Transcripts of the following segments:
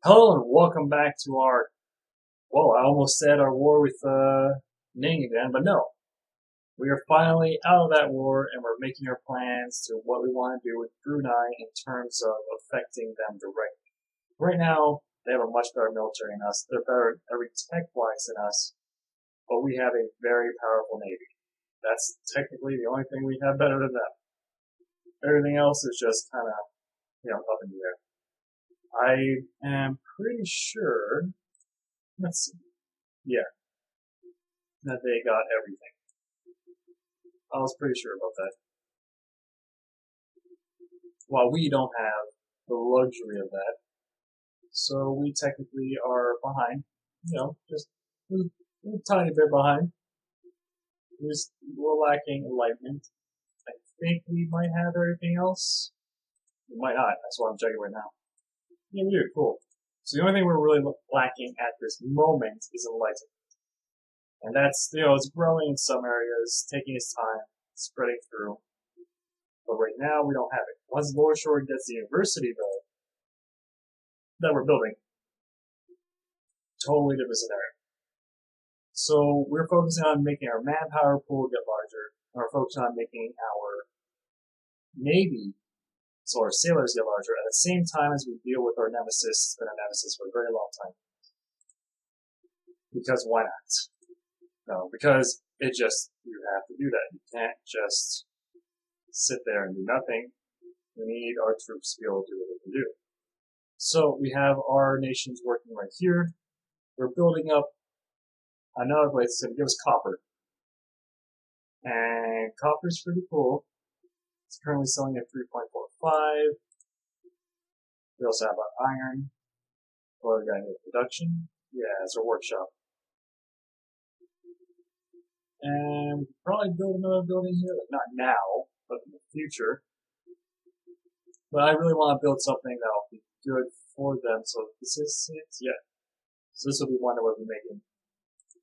Hello and welcome back to our, well, I almost said our war with Ning again, but no. We are finally out of that war and we're making our plans to what we want to do with Brunei in terms of affecting them directly. Right now, they have a much better military than us. They're better every tech-wise than us, but we have a very powerful navy. That's technically the only thing we have better than them. Everything else is just kind of, up in the air. I am pretty sure, let's see, yeah, that they got everything. I was pretty sure about that. While we don't have the luxury of that, so we technically are behind. Just a tiny bit behind. We're lacking enlightenment. I think we might have everything else. We might not. That's what I'm checking right now. Yeah, we do. Cool. So the only thing we're really lacking at this moment is enlightenment, and that's it's growing in some areas, taking its time, spreading through. But right now we don't have it. Once Lower Shore gets the university though that we're building, totally different scenario. So we're focusing on making our manpower pool get larger, and we're focusing on making our navy, so our sailors get larger, at the same time as we deal with our nemesis. It's been a nemesis for a very long time. Because why not? No, because you have to do that. You can't just sit there and do nothing. We need our troops to be able to do what they can do. So we have our nations working right here. We're building up another place to give us copper. And copper's pretty cool. It's currently selling at 3.45. We also have our iron. What we got here? Production? Yeah, it's our workshop. And we could probably build another building here, not now, but in the future. But I really want to build something that'll be good for them. So this is it? Yeah. So this will be one that we'll be making.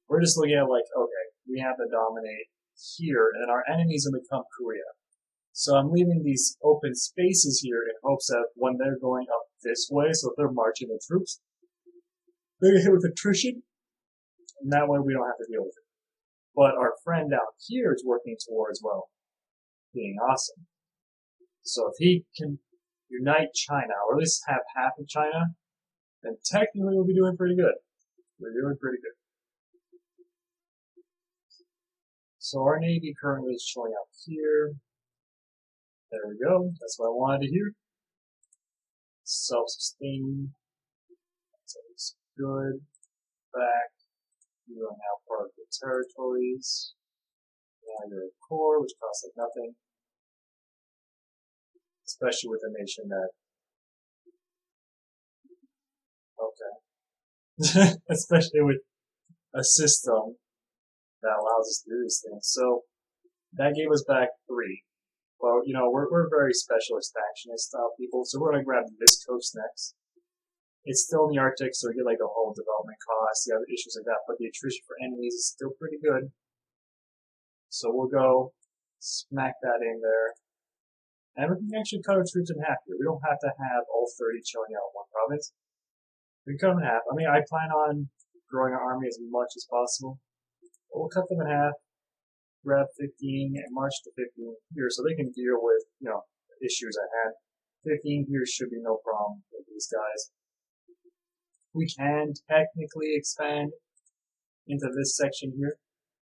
We're just looking at like, okay, we have to dominate here, and our enemies will become Korea. So I'm leaving these open spaces here in hopes that when they're going up this way, so if they're marching the troops, they get hit with attrition, and that way we don't have to deal with it. But our friend down here is working towards, well, being awesome. So if he can unite China, or at least have half of China, then technically we'll be doing pretty good. We're doing pretty good. So our navy currently is showing up here. There we go. That's what I wanted to hear. Self-sustaining. That's good. Back. You are now part of the territories. Now you're a core, which costs like nothing. Especially with a nation that. Okay. Especially with a system that allows us to do these things. So that gave us back 3. Well, we're very specialist actionist style people, so we're gonna grab this coast next. It's still in the Arctic, so we get like the whole development costs, the other issues like that, but the attrition for enemies is still pretty good. So we'll go smack that in there. And we can actually cut our troops in half here. We don't have to have all 30 chilling out in one province. We can cut them in half. I mean, I plan on growing our army as much as possible. But we'll cut them in half, grab 15 and march to 15 here so they can deal with, issues I had. 15 here should be no problem with these guys. We can technically expand into this section here.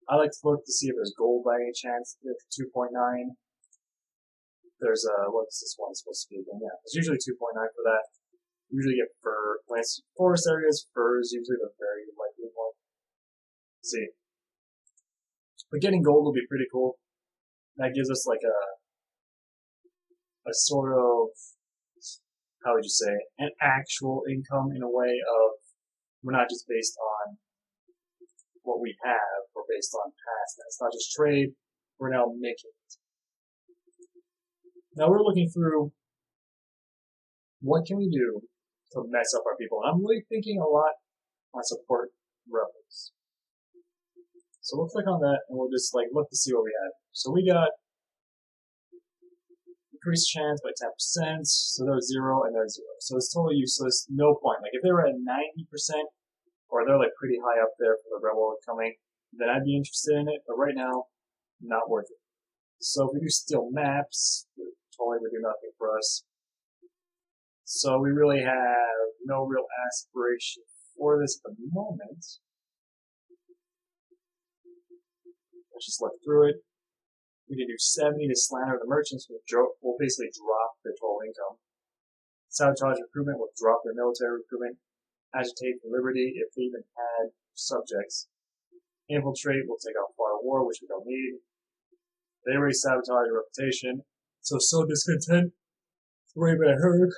I like to look to see if there's gold by any chance. At 2.9. There's what's this one supposed to be again? Yeah, it's usually 2.9 for that. Usually get fur. When it's forest areas, fur is usually the very likely one. Let's see. But getting gold will be pretty cool. That gives us like a sort of, how would you say, an actual income in a way of, we're not just based on what we have, we're based on past. It's not just trade, we're now making it. Now we're looking through what can we do to mess up our people. And I'm really thinking a lot on support rebels. So we'll click on that and we'll just look to see what we have. So we got increased chance by 10%, so there's 0 and there's 0. So it's totally useless, no point. Like if they were at 90%, or they're like pretty high up there for the rebel coming, then I'd be interested in it. But right now, not worth it. So if we do steel maps, totally would do nothing for us. So we really have no real aspiration for this at the moment. Let's just look through it. We can do 70 to slander the merchants. We'll basically drop their total income. Sabotage recruitment will drop their military recruitment. Agitate for liberty if they even had subjects. Infiltrate will take out far war, which we don't need. They already sabotage your reputation. So discontent. Way I heard.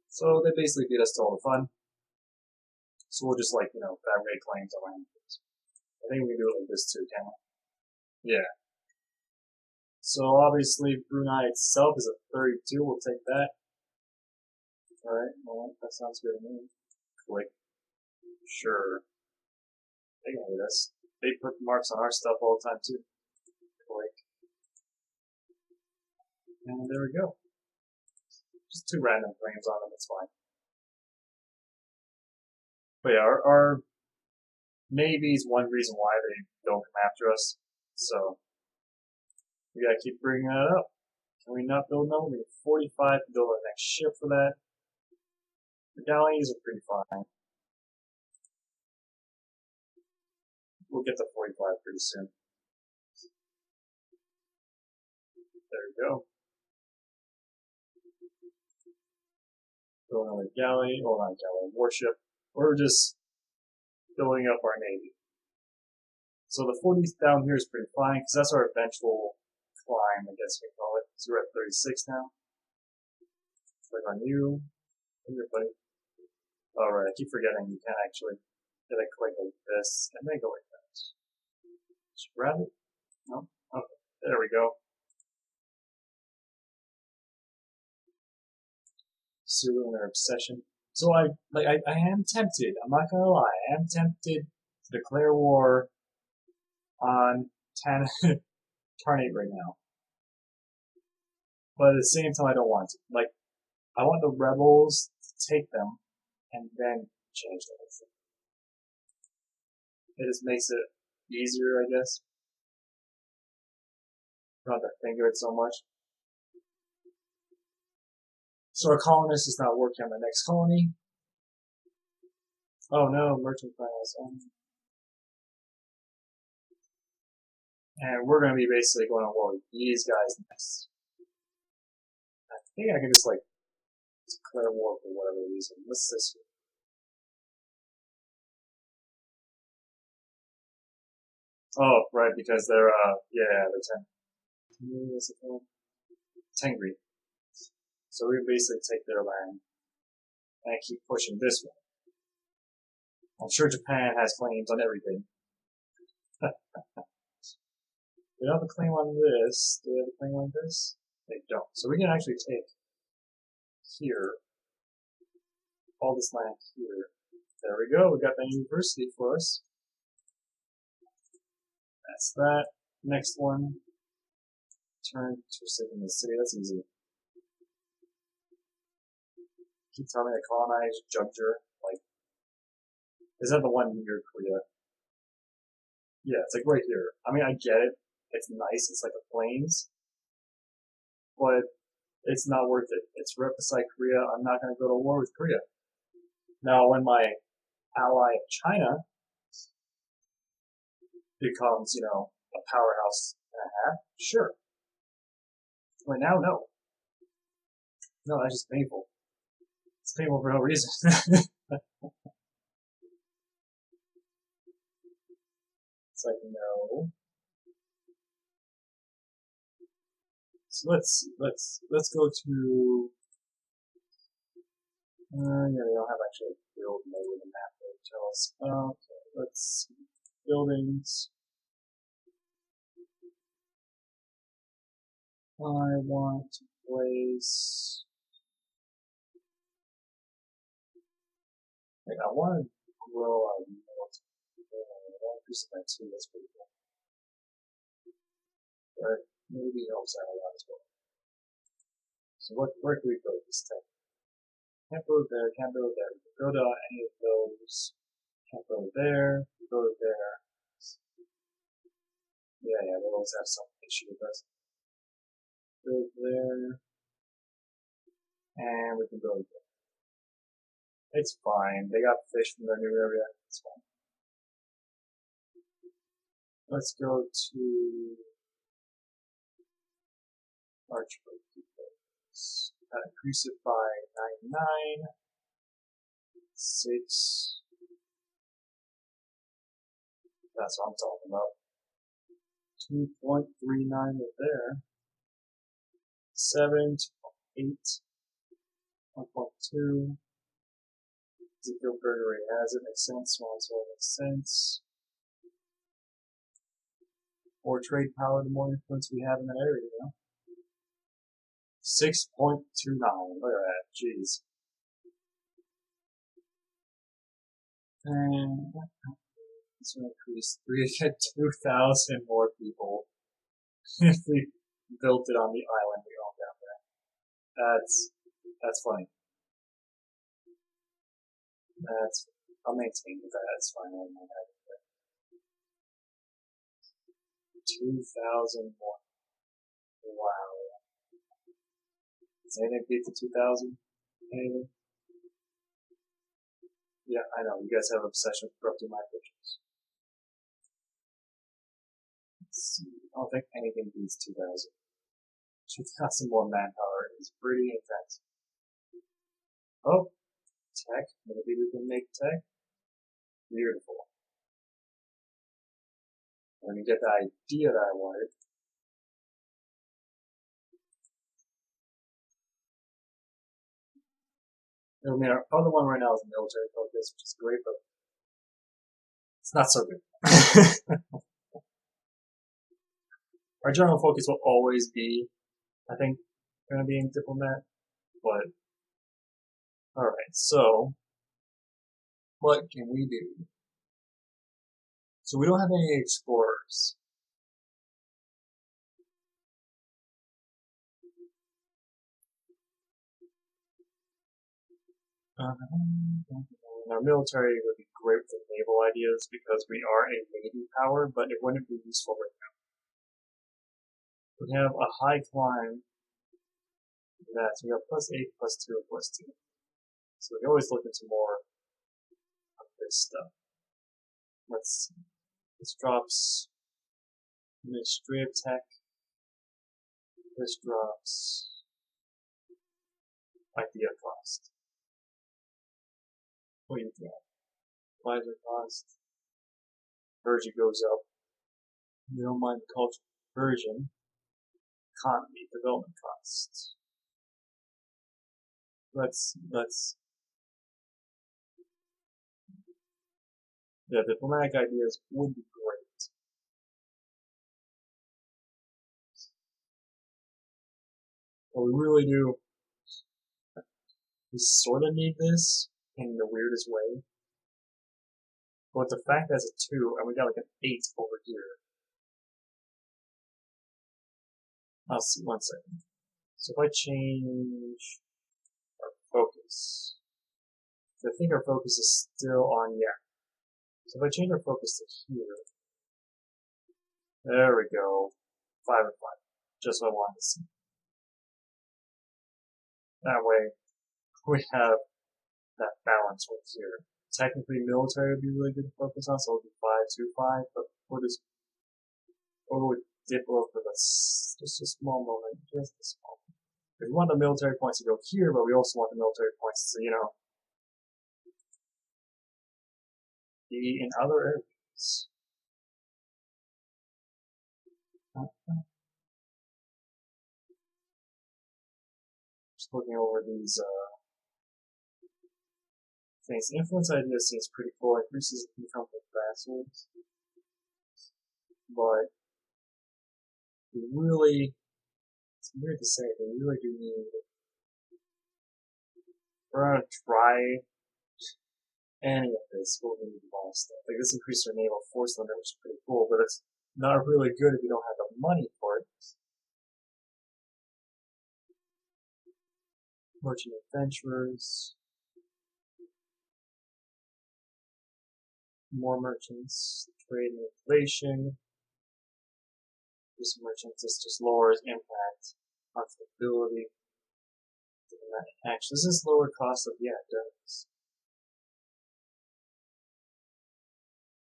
So they basically beat us to all the fun. So we'll just fabricate claims around things. I think we can do it like this too, can we? Yeah. So obviously Brunei itself is a 32. We'll take that. Alright, well, that sounds good to me. Click. Sure. They can hate us. They put marks on our stuff all the time too. Click. And there we go. Just 2 random claims on them, it's fine. But yeah, our Navy's one reason why they don't come after us. So we gotta keep bringing that up. Can we not build them? We need 45 to build our next ship for that. The galleys are pretty fine. We'll get to 45 pretty soon. There we go. Build another galley, well not galley, warship. We're just building up our navy. So the 40 down here is pretty fine, because that's our eventual climb, I guess we call it. So we're at 36 now. Click on you. Everybody. Alright, I keep forgetting you can actually get a click like this, and then go like that. Just grab it. No? Okay, there we go. Sue and their obsession. So I am tempted, I'm not gonna lie, I am tempted to declare war on Tarnate right now. But at the same time I don't want to. Like, I want the rebels to take them and then change everything. It just makes it easier, I guess. Not to think of it so much. So our colonist is not working on the next colony. Oh no, merchant files. And we're going to be basically going on war with these guys next. I think I can just declare war for whatever reason. What's this? Oh, right, because they're Tengri. So we basically take their land and keep pushing this way. I'm sure Japan has claims on everything. They don't have a claim on this. Do they have a claim on this? They don't. So we can actually take here, all this land here. There we go. We got that university for us. That's that. Next one. Turn to in the city. That's easy. Keep telling me to colonize Jugger. Is that the one near Korea? Yeah, it's right here. I mean, I get it. It's nice. It's like the plains. But it's not worth it. It's right beside Korea. I'm not going to go to war with Korea. Now, when my ally China becomes, a powerhouse and a half, sure. Right now, no. No, that's just painful. It's painful for no reason. It's like, no. So let's go to. Yeah, they don't have actually a build mode with a map there to tell us. Okay, let's see. Buildings. I want to place. I want to grow out multiple. I want to do some too. That's pretty cool. But maybe helps out a lot as well. So where can we build this tech? Can't build there, can't build there. Go to any of those. Can't build there, go there. Yeah, they always have some issue with us. Build there. And we can build there. It's fine. They got fish from their new area. It's fine. Let's go to Archway. Increase it by 99. 6. That's what I'm talking about. 2.39 right there. 7, 8, 1.2. Ezekiel Burger has it, makes sense. Small as well makes sense. More trade power, the more influence we have in that area, you know? 6.29. Look at that. Jeez. And let's increase 3 to get 2,000 more people if we built it on the island we own down there. That's funny. I'll maintain with that. That's fine. I won't have it. 2,000 more. Wow. Does anything beat the 2,000? Anything? Yeah, I know. You guys have an obsession with corrupting my pictures. Let's see. I don't think anything beats 2,000. 2,000 more manpower is pretty intense. Oh, tech. Maybe we can make tech. Beautiful. Let me get the idea that I wanted. I mean, our other one right now is military focus, which is great, but it's not so good. Our general focus will always be, I think, going to be in diplomat, but alright, so what can we do? So we don't have any explorers. Our military would be great with the naval ideas because we are a navy power, but it wouldn't be useful right now. We have a high climb. So we got +8, +2, and +2. So we can always look into more of this stuff. Let's see. This drops administrative tech. This drops idea cost. What do you think? Advisor cost. Version goes up. You don't mind the culture. Version. Economy. Development cost. Yeah, diplomatic ideas would be great. But we really do. We sort of need this in the weirdest way. But the fact that it's a 2 and we got like an 8 over here. I'll see, 1 second. So if I change our focus, so I think our focus is still on, yeah. So if I change our focus to here, there we go, 5 and 5, just what I wanted to see. That way, we have that balance right here. Technically, military would be really good to focus on, so it would be 5, 2, 5, but we'll just go with Diplo for this, just a small moment, just a small moment. We want the military points to go here, but we also want the military points to, be in other areas. Just looking over these things. Influence idea seems pretty cool. Increases income for vassals, but we really, it's weird to say, but we really do need. We're gonna try any of this. We'll need a lot of stuff. Like this increases our naval force limit, which is pretty cool, but it's not really good if you don't have the money for it. Merchant adventurers. More merchants. Trade and inflation. This merchant just lowers impact on stability. Actually, this is lower cost of, yeah, it does.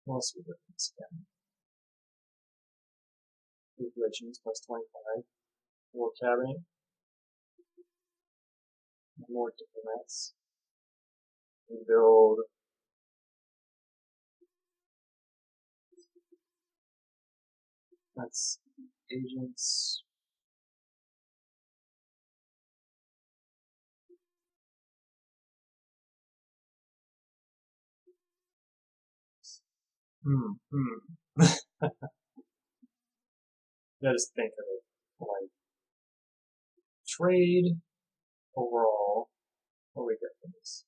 What else we got this again? Regulations plus 25. More cabinet. More diplomats. We build that's agents. Gotta just think of it. Like trade overall. What we get from this?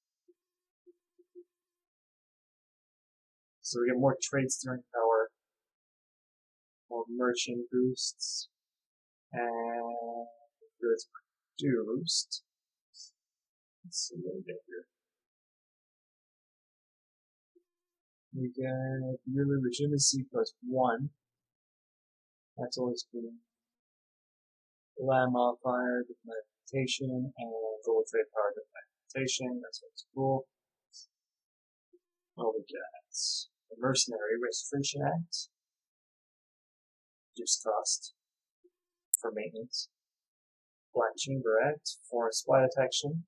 So we get more trade steering power, more merchant boosts, and goods produced. Let's see what we get here. We get yearly legitimacy plus 1. That's always been land modifier, documentation, and gold trade power documentation. That's what's cool. What we get? The Mercenary Registration Act. Reduce cost for maintenance. Black Chamber Act, foreign spy detection,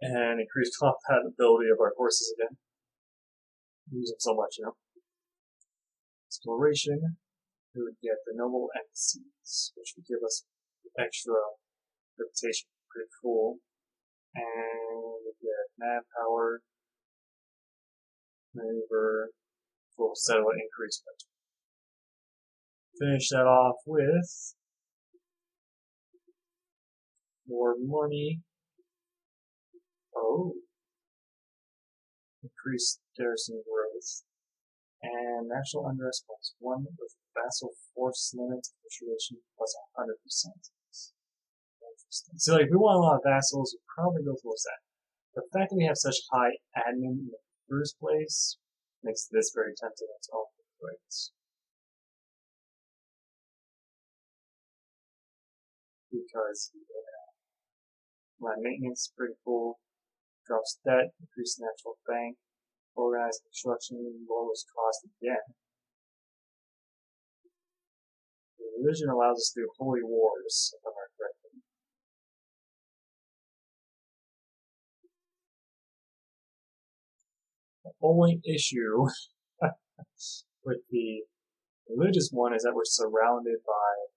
and increased compatibility of our forces again. Use them so much, you know. Exploration, we would get the Noble Embassies, which would give us extra reputation, pretty cool. And we get manpower, maneuver, full settlement increasement. Finish that off with more money. Oh. Increased garrison growth. And national unrest plus 1 with vassal force limit negotiation plus 100%. Interesting. So, like, if we want a lot of vassals, we probably go towards that. The fact that we have such high admin in the first place makes this very tempting in its own right. Because my maintenance is pretty cool. Drops debt, increased natural bank, organized construction, lowest cost again. The religion allows us to do holy wars, if I'm not correctly. The only issue with the religious one is that we're surrounded by,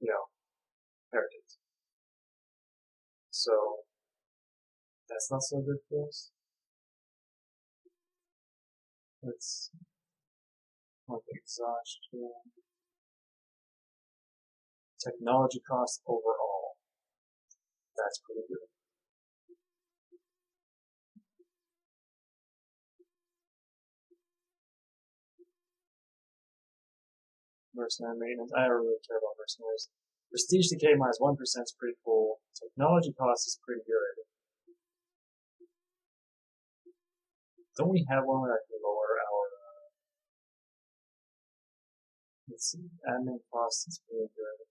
you know, heretics. So, that's not so good for us. Let's look at exhaustion. Technology cost overall. That's pretty good. Mercenary maintenance. I don't really care about mercenaries. Prestige decay minus 1% is pretty cool. Technology cost is pretty good. Don't we have one where I can lower our, let's see, admin cost is pretty good.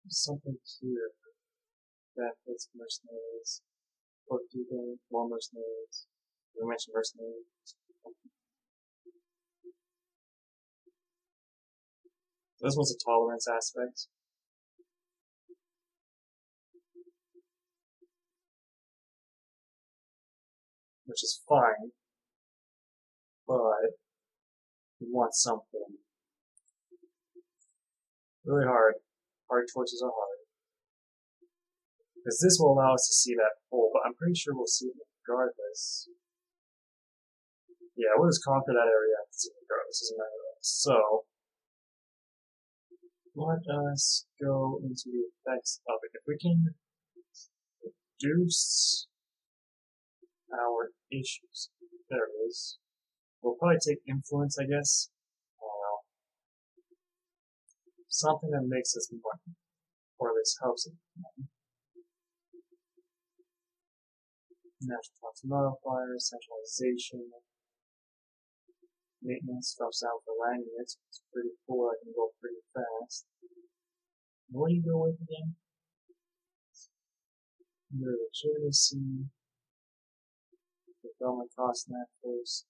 There's something here. Benefits, mercenaries, bookkeeping, more mercenaries. We mentioned mercenaries. This one's a tolerance aspect. Which is fine, but we want something really hard. Hard choices are hard. Because this will allow us to see that pull, but I'm pretty sure we'll see it regardless. Yeah, we'll just conquer that area regardless, doesn't matter. So, let us go into the effects of it. If we can reduce our issues, there it is. We'll probably take influence, I guess. I don't know. Something that makes us money, or at least helps it money. National tax modifier, centralization, maintenance drops out for land units. It's pretty cool. I can go pretty fast. What do you go with again? Your legitimacy, development cost networks,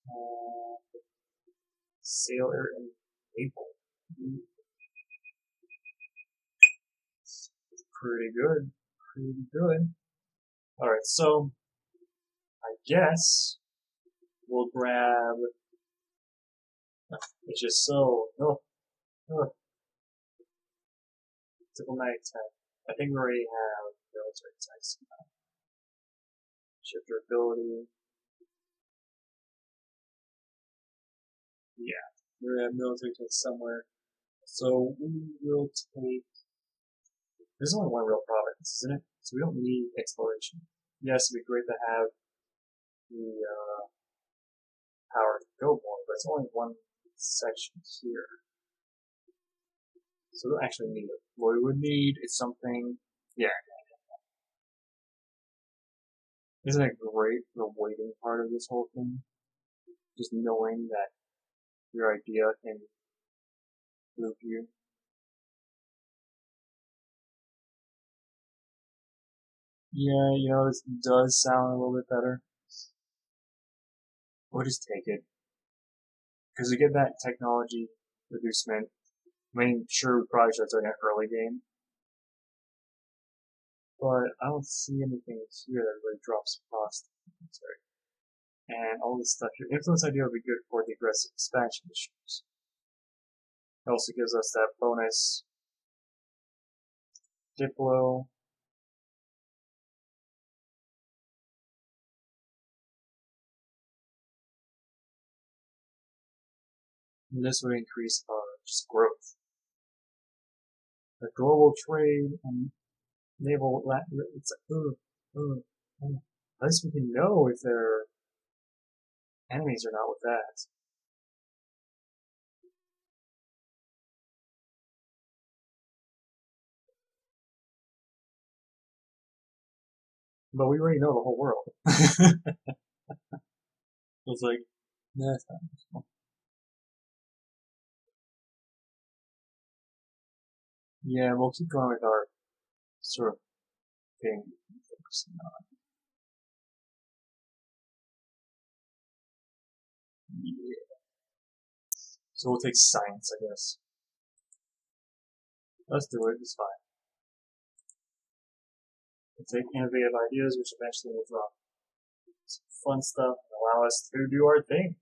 sailor and naval. Pretty good. Pretty good. Alright, so I guess we'll grab. It's just so. Diplomatic tech. I think we already have military tech somehow. Shifter ability. Yeah, we have military tech somewhere. So we will take. There's only one real province, isn't it? So we don't need exploration. Yes, it'd be great to have the power to go more, but it's only one section here. So we don't actually need it. What we would need is something. Yeah. Isn't it great, the waiting part of this whole thing? Just knowing that your idea can move you. Yeah, this does sound a little bit better. We'll just take it. Because we get that technology reducement. I mean, sure, we probably should have done an early game. But I don't see anything here that really drops cost. And all this stuff. Your influence idea would be good for the aggressive expansion issues. It also gives us that bonus Diplo. And this would increase our just growth. The global trade and naval, it's like, at least we can know if they're enemies or not with that. But we already know the whole world. It's like, nah, it's not. Yeah, we'll keep going with our sort of thing. Yeah. So we'll take science, I guess. Let's do it, it's fine. We'll take innovative ideas, which eventually will drop some fun stuff and allow us to do our thing.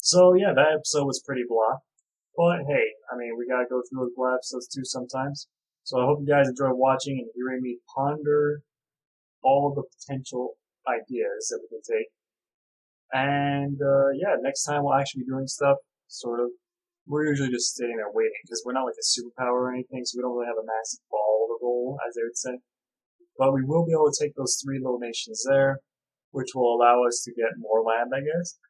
So yeah, that episode was pretty blah. But hey, I mean, we gotta go through those blah episodes too sometimes. So I hope you guys enjoy watching and hearing me ponder all the potential ideas that we can take. And yeah, next time we'll actually be doing stuff, sort of. We're usually just sitting there waiting because we're not like a superpower or anything, so we don't really have a massive ball to roll, as they would say. But we will be able to take those 3 little nations there, which will allow us to get more land, I guess.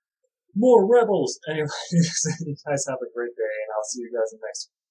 More rebels! Anyway, you guys have a great day, and I'll see you guys in the next one.